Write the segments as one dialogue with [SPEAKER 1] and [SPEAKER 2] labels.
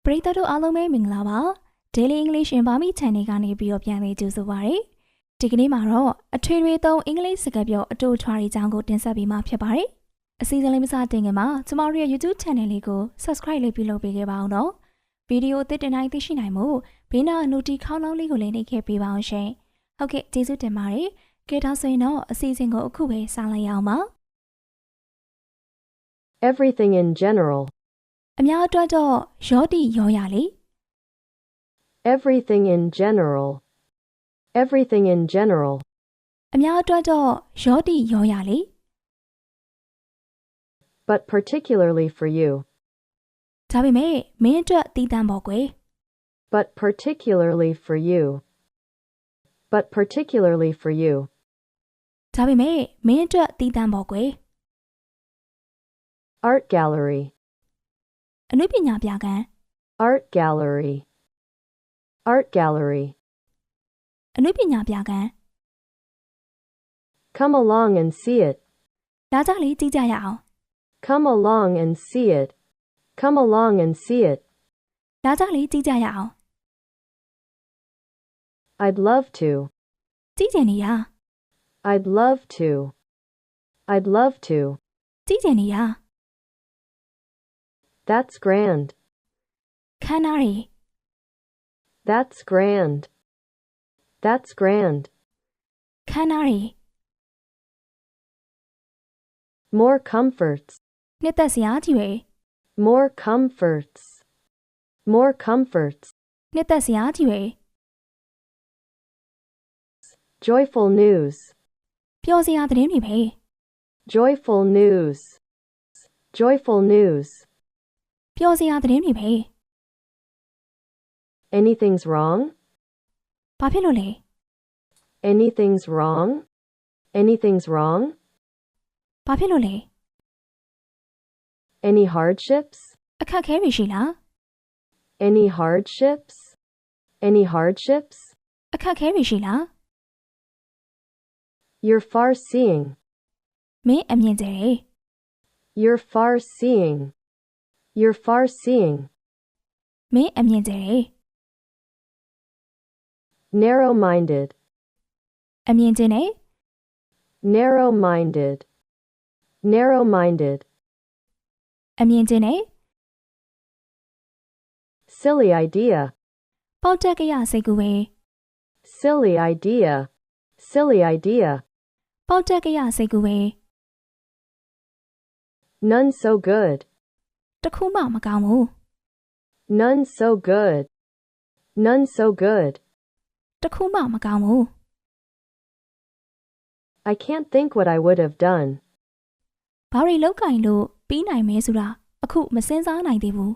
[SPEAKER 1] ပရိသတ်တို့အားလုံးပဲမင်္ဂလာပါ Daily English in Burmese Channel ကနေပြီးတော့ပြန်လည်ကြိုဆိုပါရစေဒီကနေ့မှာတော့အထွေထွေသုံးအင်္ဂလိပ်စကားပြောအတူထွားရေးအကြောင်းကိုတင်ဆက်ပေးမှာဖြစ်ပါတယ်အစီအစဉ်လေးမစတင်ခင်မှာကျမတို့ရဲ့ YouTube Channel လေးကို Subscribe လေးပြုလုပ်ပေးခဲ့ပါအောင်နော်ဗီဒီယိုအသစ်တင်တိုင်းသိရှိနိုင်မှုဘေးနား Notification ခေါင်းလောင်းလေးကိုလည်းနှိပ်ခဲ့ပေးပါအောင်ရှင်ဟုတ်ကဲ့ကျေးဇူးတင်ပါတယ်ကဲဒါဆိုရင်တော့အစီအစဉ်ကိုအခုပဲစလိုက်ရအောင်ပါ
[SPEAKER 2] Everything in general.
[SPEAKER 1] အများအတွက်တော့ရောတိရောရလေ
[SPEAKER 2] Everything in general. Everything in general.
[SPEAKER 1] အများအတွက်တော့ရောတိရောရလေ
[SPEAKER 2] But particularly for you.
[SPEAKER 1] ဒါပေမဲ့မင်းအတွက်တည်တံ့ပေါ့ကွယ်
[SPEAKER 2] But particularly for you. But particularly for you.
[SPEAKER 1] ဒါပေမဲ့မင်းအတွက်တည်တံ့ပေါ့ကွယ်
[SPEAKER 2] Art gallery.
[SPEAKER 1] အနုပညာပြခန်း
[SPEAKER 2] Art gallery. Art gallery.
[SPEAKER 1] အနုပညာပြခန်း
[SPEAKER 2] Come along and see it.
[SPEAKER 1] လာကြလေကြည့်ကြရအောင်
[SPEAKER 2] Come along and see it. Come along and see it.
[SPEAKER 1] လာကြလေကြည့်ကြရအောင်
[SPEAKER 2] I'd love to.
[SPEAKER 1] ကြည့်ကြနေရ
[SPEAKER 2] I'd love to. I'd love to.
[SPEAKER 1] ကြည့်ကြနေရ
[SPEAKER 2] That's grand.
[SPEAKER 1] ခန်းနာရီ
[SPEAKER 2] That's grand. That's grand.
[SPEAKER 1] ခန်းနာရီ
[SPEAKER 2] More comforts.
[SPEAKER 1] နှစ်သက်စရာကြီးပဲ
[SPEAKER 2] More comforts. More comforts.
[SPEAKER 1] နှစ်သက်စရာကြီးပဲ
[SPEAKER 2] Joyful news.
[SPEAKER 1] ပျော်စရာသတင်းတွေပဲ
[SPEAKER 2] Joyful news. Joyful news.
[SPEAKER 1] ပျော်စရာသတင်းတွေပဲ
[SPEAKER 2] Anything's wrong?
[SPEAKER 1] ဘာဖြစ်လို့လဲ
[SPEAKER 2] Anything's wrong? Anything's wrong?
[SPEAKER 1] ဘာဖြစ်လို့လဲ
[SPEAKER 2] Any hardships?
[SPEAKER 1] အခက်အခဲတွေရှိလား
[SPEAKER 2] Any hardships? Any hardships?
[SPEAKER 1] အခက်အခဲတွေရှိလား
[SPEAKER 2] You're far seeing.
[SPEAKER 1] မင်းအမြင်ကျယ်တယ်
[SPEAKER 2] You're far seeing. You're far seeing.
[SPEAKER 1] မင်းအမြင်ကျယ်တယ်
[SPEAKER 2] Narrow-minded.
[SPEAKER 1] အမြင်ကျဉ်တယ်
[SPEAKER 2] Narrow-minded. Narrow-minded.
[SPEAKER 1] အမြင်ကျဉ်တယ်
[SPEAKER 2] Silly idea.
[SPEAKER 1] ပေါက်တက်ကရစိတ်ကူပဲ
[SPEAKER 2] Silly idea. Silly idea.
[SPEAKER 1] ပေါက်တက်ကရစိတ်ကူပဲ
[SPEAKER 2] None so good.
[SPEAKER 1] တခုမှမကောင်းဘူး
[SPEAKER 2] None so good. None so good.
[SPEAKER 1] တခုမှမကောင်းဘူး
[SPEAKER 2] I can't think what I would have done.
[SPEAKER 1] ဘာတွေလောက်ကင်လို့ပြီးနိုင်မဲဆိုတာအခုမစင်စားနိုင်သေးဘူး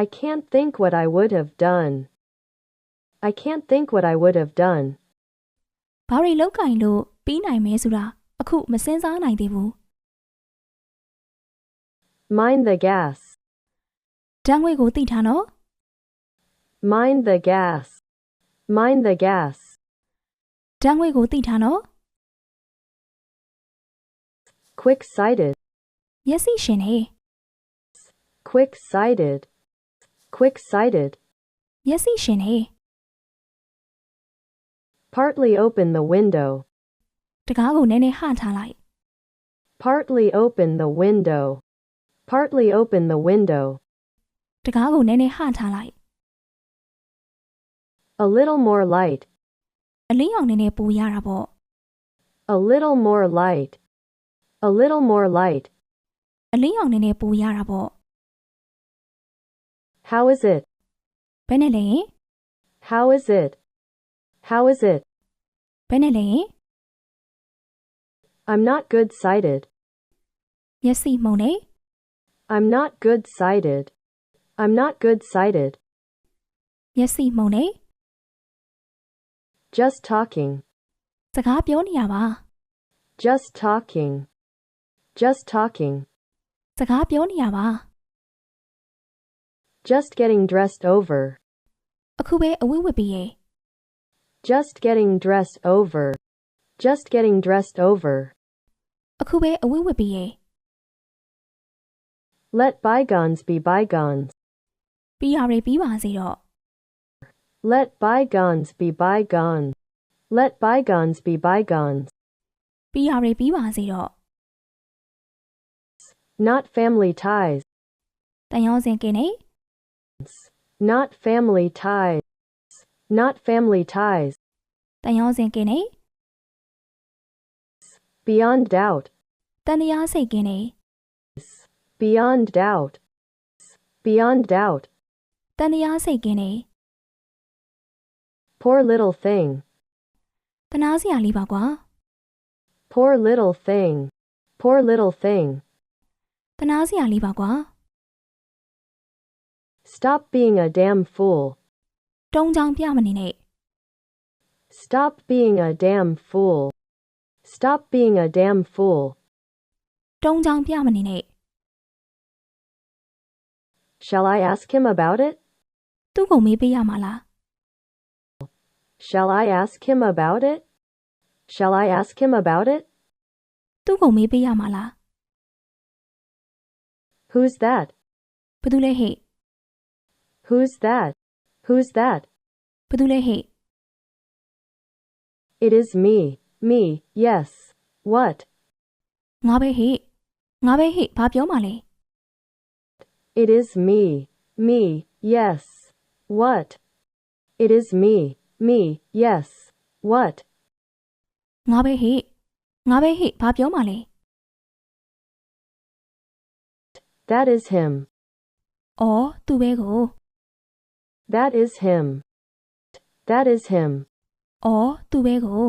[SPEAKER 2] I can't think what I would have done. I can't think what I would have done.
[SPEAKER 1] ဘာတွေလောက်ကင်လို့ပြီးနိုင်မဲဆိုတာအခုမစင်စားနိုင်သေးဘူး
[SPEAKER 2] Mind the gas.
[SPEAKER 1] ဓာတ်ငွေကိုသိထားနော်
[SPEAKER 2] Mind the gas. Mind the gas.
[SPEAKER 1] ဓာတ်ငွေကိုသိထားနော်
[SPEAKER 2] Quick-sighted.
[SPEAKER 1] မျက်စိရှင်နေ
[SPEAKER 2] Quick-sighted. Quick-sighted.
[SPEAKER 1] မျက်စိရှင်နေ
[SPEAKER 2] Partly open the window.
[SPEAKER 1] တကားကိုနည်းနည်းဟထားလိုက်
[SPEAKER 2] Partly open the window. Partly open the window.
[SPEAKER 1] တကားကိုနည်းနည်းဟထားလိုက်
[SPEAKER 2] A little more light.
[SPEAKER 1] အလင်းရောင်နည်းနည်းပိုရတာပေါ့
[SPEAKER 2] A little more light. A little more light.
[SPEAKER 1] အလင်းရောင်နည်းနည်းပိုရတာပေါ့
[SPEAKER 2] How is it?
[SPEAKER 1] ဘယ်နဲ့လဲ
[SPEAKER 2] How is it? How is it?
[SPEAKER 1] ဘယ်နဲ့လဲ
[SPEAKER 2] I'm not good-sighted.
[SPEAKER 1] မျက်စိမှုန်နေ
[SPEAKER 2] I'm not good-sighted. I'm not good-sighted.
[SPEAKER 1] မျက်စိမှုန်နေ
[SPEAKER 2] Just talking.
[SPEAKER 1] စကားပြောနေရပါ
[SPEAKER 2] Just talking. Just talking.
[SPEAKER 1] စကားပြောနေရပါ
[SPEAKER 2] Just getting dressed over.
[SPEAKER 1] အခုပဲအဝတ်ဝတ်ပြီးရဲ့
[SPEAKER 2] Just getting dressed over. Just getting dressed over.
[SPEAKER 1] အခုပဲအဝတ်ဝတ်ပြီးရဲ့
[SPEAKER 2] Let bygones be bygones.
[SPEAKER 1] ပြီးရတွေပြီးပါစေတော့
[SPEAKER 2] Let bygones be bygones. Let bygones be bygones.
[SPEAKER 1] ပြီးရတွေပြီးပါစေတော့
[SPEAKER 2] Not family ties.
[SPEAKER 1] တန်ရောစင်ကင်းနေ
[SPEAKER 2] Not family ties. Not family ties.
[SPEAKER 1] တန်ရောစင်ကင်းနေ
[SPEAKER 2] Beyond doubt.
[SPEAKER 1] တန်တရားစိတ်ကင်းနေ
[SPEAKER 2] Beyond doubt. Beyond doubt.
[SPEAKER 1] တန်တရားစိတ်ကင်းနေ
[SPEAKER 2] Poor little thing.
[SPEAKER 1] တနာစရာလေးပါကွာ
[SPEAKER 2] Poor little thing. Poor little thing.
[SPEAKER 1] တနာစရာလေးပါကွာ
[SPEAKER 2] Stop being a damn fool.
[SPEAKER 1] တုံးချောင်းပြမနေနဲ့
[SPEAKER 2] Stop being a damn fool. Stop being a damn fool.
[SPEAKER 1] တုံးချောင်းပြမနေနဲ့
[SPEAKER 2] Shall I ask him about it?
[SPEAKER 1] သူ့ကိုမေးပေးရမှာလား
[SPEAKER 2] Shall I ask him about it? Shall I ask him about it?
[SPEAKER 1] သူ့ကိုမေးပေးရမှာလား
[SPEAKER 2] Who's that?
[SPEAKER 1] ဘယ်သူလဲဟဲ့
[SPEAKER 2] Who's that? Who's that?
[SPEAKER 1] ဘယ်သူလဲဟဲ့
[SPEAKER 2] It is me. Me, yes. What?
[SPEAKER 1] ငါပဲဟဲ့ငါပဲဟဲ့ဘာပြောမှလဲ
[SPEAKER 2] It is me. Me, yes. What? It is me. Me, yes. What?
[SPEAKER 1] ငါပဲဟဲ့ငါပဲဟဲ့ဘာပြောမှလဲ
[SPEAKER 2] That is him.
[SPEAKER 1] အော်သူပဲကို
[SPEAKER 2] That is him. That is him.
[SPEAKER 1] အော်သူပဲကို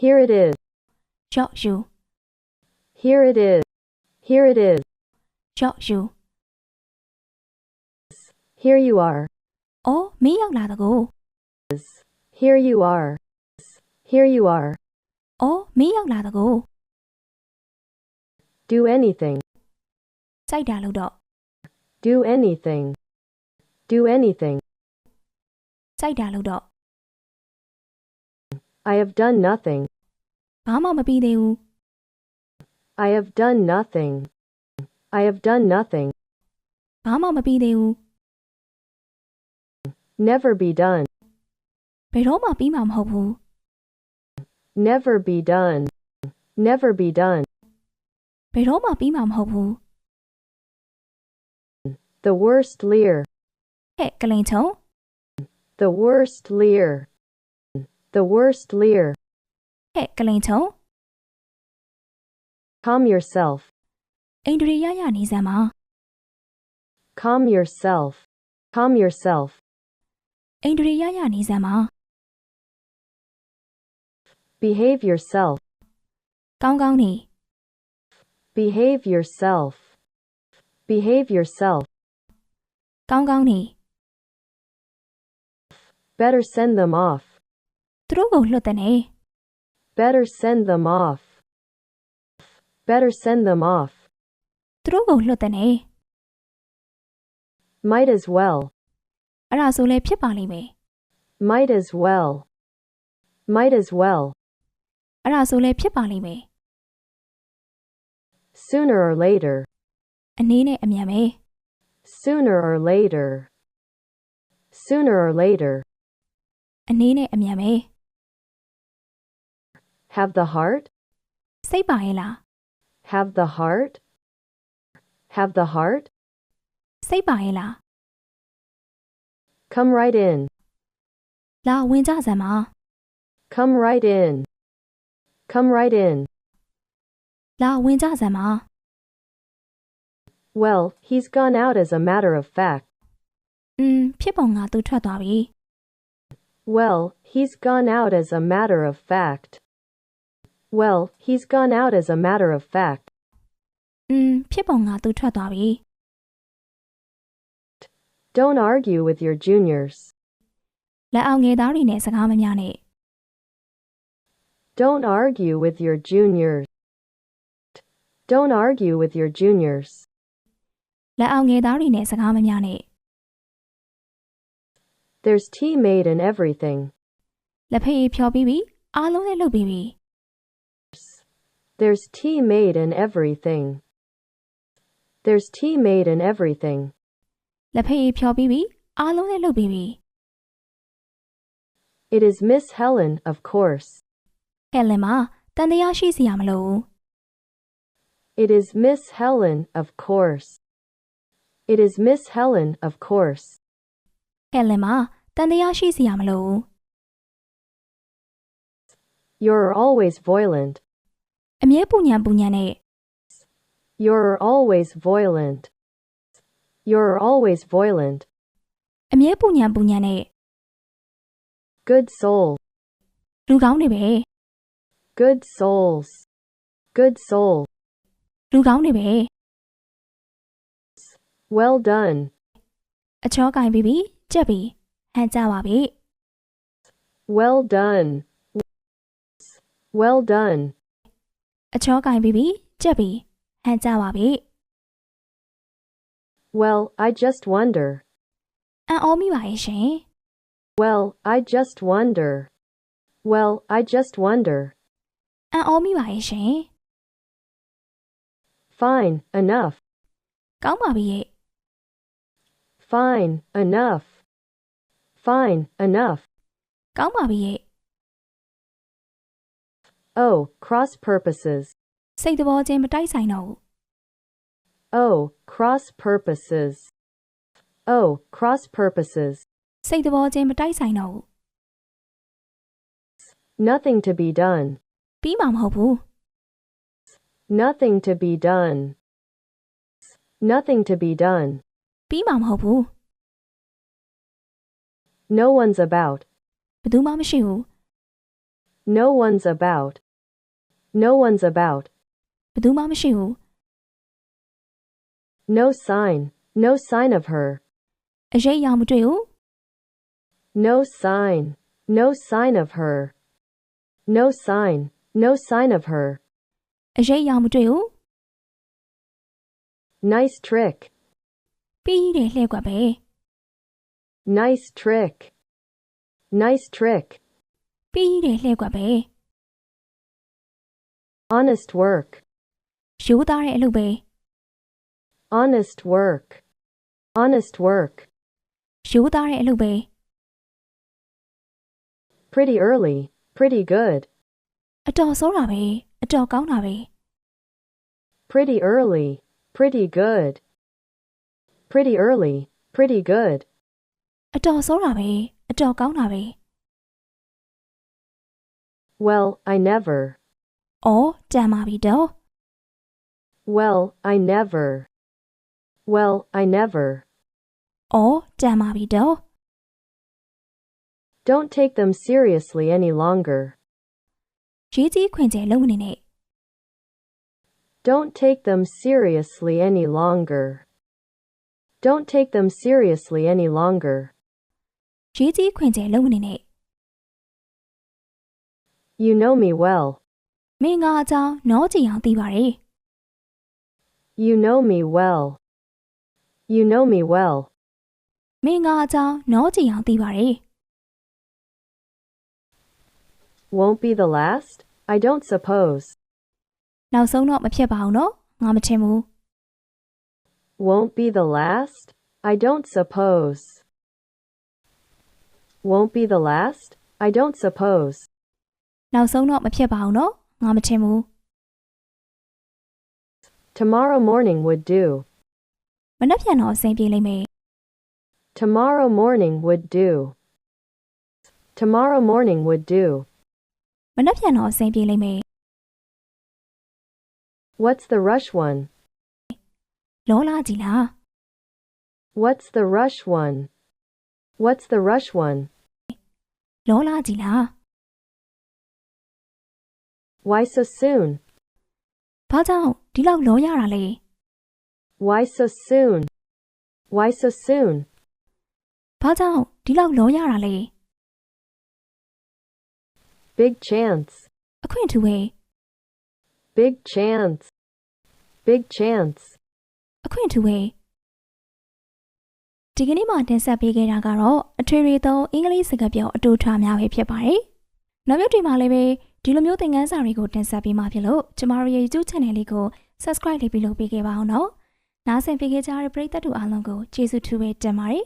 [SPEAKER 2] Here it is.
[SPEAKER 1] ရော့ယူ
[SPEAKER 2] Here it is. Here it is.
[SPEAKER 1] ရော့ယူ
[SPEAKER 2] Here you are.
[SPEAKER 1] အော်မင်းရောက်လာတကို
[SPEAKER 2] Here you are. Here you are.
[SPEAKER 1] အော်မင်းရောက်လာတကို
[SPEAKER 2] Do anything.
[SPEAKER 1] စိုက်တာလို့တော့
[SPEAKER 2] Do anything. Do anything.
[SPEAKER 1] စိုက်တာလို့တော့
[SPEAKER 2] I have done nothing.
[SPEAKER 1] ဘာမှမပြီးသေးဘူး
[SPEAKER 2] I have done nothing. I have done nothing.
[SPEAKER 1] ဘာမှမပြီးသေးဘူး
[SPEAKER 2] Never be done.
[SPEAKER 1] ဘယ်တော့မှပြီးမှာမဟုတ်ဘူး
[SPEAKER 2] Never be done. Never be done.
[SPEAKER 1] ဘယ်တော့မှပြီးမှာမဟုတ်ဘူး
[SPEAKER 2] The worst leer.
[SPEAKER 1] ဟဲ့ကလိန်ချုံ
[SPEAKER 2] The worst leer. The worst leer.
[SPEAKER 1] ဟဲ့ကလိန်ချုံ
[SPEAKER 2] Calm yourself.
[SPEAKER 1] အိန္ဒြေရရနေစမ်းပါ
[SPEAKER 2] Calm yourself. Calm yourself.
[SPEAKER 1] အိန္ဒြေရရနေစမ်းပါ
[SPEAKER 2] Behave yourself.
[SPEAKER 1] ကောင်းကောင်းနေ
[SPEAKER 2] Behave yourself. Behave yourself.
[SPEAKER 1] ကောင်းကောင်းနေ
[SPEAKER 2] Better send them off.
[SPEAKER 1] သူတို့ကိုလွတ်တဲ့နေ
[SPEAKER 2] Better send them off. Better send them off.
[SPEAKER 1] သူတို့ကိုလွတ်တဲ့နေ
[SPEAKER 2] Might as well.
[SPEAKER 1] အဲ့ဒါဆိုလဲဖြစ်ပါလိမ့်မယ်
[SPEAKER 2] Might as well. Might as well.
[SPEAKER 1] အဲ့ဒါဆိုလဲဖြစ်ပါလိမ့်မယ်
[SPEAKER 2] Sooner or later.
[SPEAKER 1] အနည်းနဲ့အမြန်ပဲ
[SPEAKER 2] Sooner or later. Sooner or later.
[SPEAKER 1] အနည်းနဲ့အမြန်ပဲ
[SPEAKER 2] Have the heart.
[SPEAKER 1] စိတ်ပါရဲ့လား
[SPEAKER 2] Have the heart. Have the heart.
[SPEAKER 1] စိတ်ပါရဲ့လား
[SPEAKER 2] Come right in.
[SPEAKER 1] လာဝင်ကြစမ်းပါ
[SPEAKER 2] Come right in. Come right in.
[SPEAKER 1] လာဝင်ကြစမ်းပါ
[SPEAKER 2] Well, he's gone out as a matter of fact.
[SPEAKER 1] ဖြစ်ပုံကသူထွက်သွားပြီ
[SPEAKER 2] Well, he's gone out as a matter of fact. Well, he's gone out as a matter of fact.
[SPEAKER 1] ဖြစ်ပုံကသူထွက်သွားပြီ
[SPEAKER 2] Don't argue with your juniors.
[SPEAKER 1] လက်အောင်ငယ်သားတွေနဲ့စကားမများနဲ့
[SPEAKER 2] Don't argue with your juniors. Don't argue with your juniors.
[SPEAKER 1] လက်အောင်ငယ်သားတွေနဲ့စကားမများနဲ့
[SPEAKER 2] There's tea made and everything.
[SPEAKER 1] လက်ဖေးဖြော်ပြီးပြီအားလုံးလည်းလုပ်ပြီးပြီ
[SPEAKER 2] There's tea made and everything. There's tea made and everything.
[SPEAKER 1] လက်ဖက်ရည်ဖြော်ပြီးပြီအားလုံးလည်းလုပ်ပြီးပြီ
[SPEAKER 2] It is Miss Helen, of course.
[SPEAKER 1] ဟဲလင်မှာတန်တရားရှိစရာမလိုဘူး
[SPEAKER 2] It is Miss Helen, of course. It is Miss Helen, of course.
[SPEAKER 1] ဟဲလင်မှာတန်တရားရှိစရာမလိုဘူး
[SPEAKER 2] You're always violent.
[SPEAKER 1] အမြဲပူညံနဲ့
[SPEAKER 2] You're always violent. You're always violent.
[SPEAKER 1] အမြဲပူညံနဲ့
[SPEAKER 2] Good soul.
[SPEAKER 1] လူကောင်းတွေပဲ
[SPEAKER 2] Good souls. Good soul.
[SPEAKER 1] လူကောင်းတွေပဲ
[SPEAKER 2] Well done.
[SPEAKER 1] အချောကင်ပြီးပြီကြက်ပြီဟန်ကြပါပြီ
[SPEAKER 2] Well done. Well done.
[SPEAKER 1] အချောကင်ပြီးပြီကြက်ပြီဟန်ကြပါပြီ
[SPEAKER 2] Well, I just wonder.
[SPEAKER 1] အံ့ဩမိပါရဲ့ရှင်
[SPEAKER 2] Well, I just wonder. Well, I just wonder.
[SPEAKER 1] အံ့ဩမိပါရဲ့ရှင်
[SPEAKER 2] Fine, enough.
[SPEAKER 1] ကောင်းပါပြီရဲ့
[SPEAKER 2] Fine, enough. Fine, enough.
[SPEAKER 1] ကောင်းပါပြီရဲ့
[SPEAKER 2] Oh, cross purposes.
[SPEAKER 1] စိတ်သဘောချင်းမတိုက်ဆိုင်တော့ဘူး
[SPEAKER 2] Oh, cross purposes. Oh, cross purposes.
[SPEAKER 1] စိတ်သဘောချင်းမတိုက်ဆိုင်တော့ဘူး
[SPEAKER 2] Nothing to be done.
[SPEAKER 1] ပြီးမှာမဟုတ်ဘူး
[SPEAKER 2] Nothing to be done. Nothing to be done.
[SPEAKER 1] ပြီးမှာမဟုတ်ဘူး
[SPEAKER 2] No one's about.
[SPEAKER 1] ဘယ်သူမှမရှိဘူး
[SPEAKER 2] No one's about. No one's about.
[SPEAKER 1] ဘယ်သူမှမရှိဘူး
[SPEAKER 2] No sign. No sign of her.
[SPEAKER 1] အရေးအယောင်မတွေ့ဘူး
[SPEAKER 2] No sign. No sign of her. No sign. No sign of her.
[SPEAKER 1] အရေးအယောင်မတွေ့ဘူး
[SPEAKER 2] Nice trick.
[SPEAKER 1] ပြီးတယ်လှည့်ကွက်ပဲ
[SPEAKER 2] Nice trick. Nice trick.
[SPEAKER 1] ပြီးတယ်လှည့်ကွက်ပဲ
[SPEAKER 2] Honest work.
[SPEAKER 1] ရိုးသားတဲ့အလုပ်ပဲ
[SPEAKER 2] Honest work. Honest work.
[SPEAKER 1] ရိုးသားတဲ့အလုပ်ပဲ
[SPEAKER 2] Pretty early. Pretty good.
[SPEAKER 1] အတော်ဆိုးတာပဲအတော်ကောင်းတာပဲ
[SPEAKER 2] Pretty early. Pretty good. Pretty early. Pretty good.
[SPEAKER 1] အတော်ဆိုးတာပဲအတော်ကောင်းတာပဲ
[SPEAKER 2] Well, I never.
[SPEAKER 1] အော်တန်ပါပြီတော့
[SPEAKER 2] Well, I never. Well, I never.
[SPEAKER 1] အော်တန်ပါပြီတော့
[SPEAKER 2] Don't take them seriously any longer.
[SPEAKER 1] ရေးကြီးခွင်ကျဲလုံးမနေနဲ့
[SPEAKER 2] Don't take them seriously any longer. Don't take them seriously any longer.
[SPEAKER 1] ရေးကြီးခွင်ကျဲလုံးမနေနဲ့
[SPEAKER 2] You know me well.
[SPEAKER 1] မင်းငါအကြောင်းနောကြည့်အောင်သိပါတယ်
[SPEAKER 2] You know me well. You know me well.
[SPEAKER 1] မင်းငါအကြောင်းနောကြည့်အောင်သိပါတယ်
[SPEAKER 2] Won't be the last? I don't suppose.
[SPEAKER 1] နောက်ဆုံးတော့မဖြစ်ပါဘူးနော်ငါမထင်ဘူး
[SPEAKER 2] Won't be the last? I don't suppose. Won't be the last? I don't suppose.
[SPEAKER 1] နောက်ဆုံးတော့မဖြစ်ပါဘူးနော်ငါမထင်ဘူး
[SPEAKER 2] Tomorrow morning would do.
[SPEAKER 1] မနှက်ပြန်တော့အဆင်ပြေလိမ့်မယ်
[SPEAKER 2] Tomorrow morning would do. Tomorrow morning would do.
[SPEAKER 1] မနှက်ပြန်တော့အဆင်ပြေလိမ့်မယ်
[SPEAKER 2] What's the rush one?
[SPEAKER 1] လောလာကြည်လား
[SPEAKER 2] What's the rush one? What's the rush one?
[SPEAKER 1] လောလာကြည်လား
[SPEAKER 2] Why so soon?
[SPEAKER 1] ဘာကြောင့်ဒီလောက်လောရတာလဲ
[SPEAKER 2] Why so soon? Why so soon?
[SPEAKER 1] ဘာကြောင့်ဒီလောက်လောရတာလဲ
[SPEAKER 2] Big chance.
[SPEAKER 1] အခွင့်ထူဝဲ
[SPEAKER 2] Big chance. Big chance.
[SPEAKER 1] အခွင့်ထူဝဲဒီကနေ့မှတင်ဆက်ပေးခဲ့တာကတော့အထွေထွေသုံးအင်္ဂလိပ်စကားပြောအတူထွားများပဲဖြစ်ပါတယ်နောက်မျိုးတွေမှာလည်းပဲဒီလိုမျိုးသင်ခန်းစာတွေကိုတင်ဆက်ပေးမှာဖြစ်လို့ကျမတို့ရဲ့ YouTube channel လေးကို subscribe လုပ်ပြီးလုပ်ပေးခဲ့ပါအောင်နော် နားဆင်ပေးခဲ့ကြတဲ့ပရိသတ်တို့အားလုံးကိုကျေးဇူးထူးပဲတင်ပါတယ်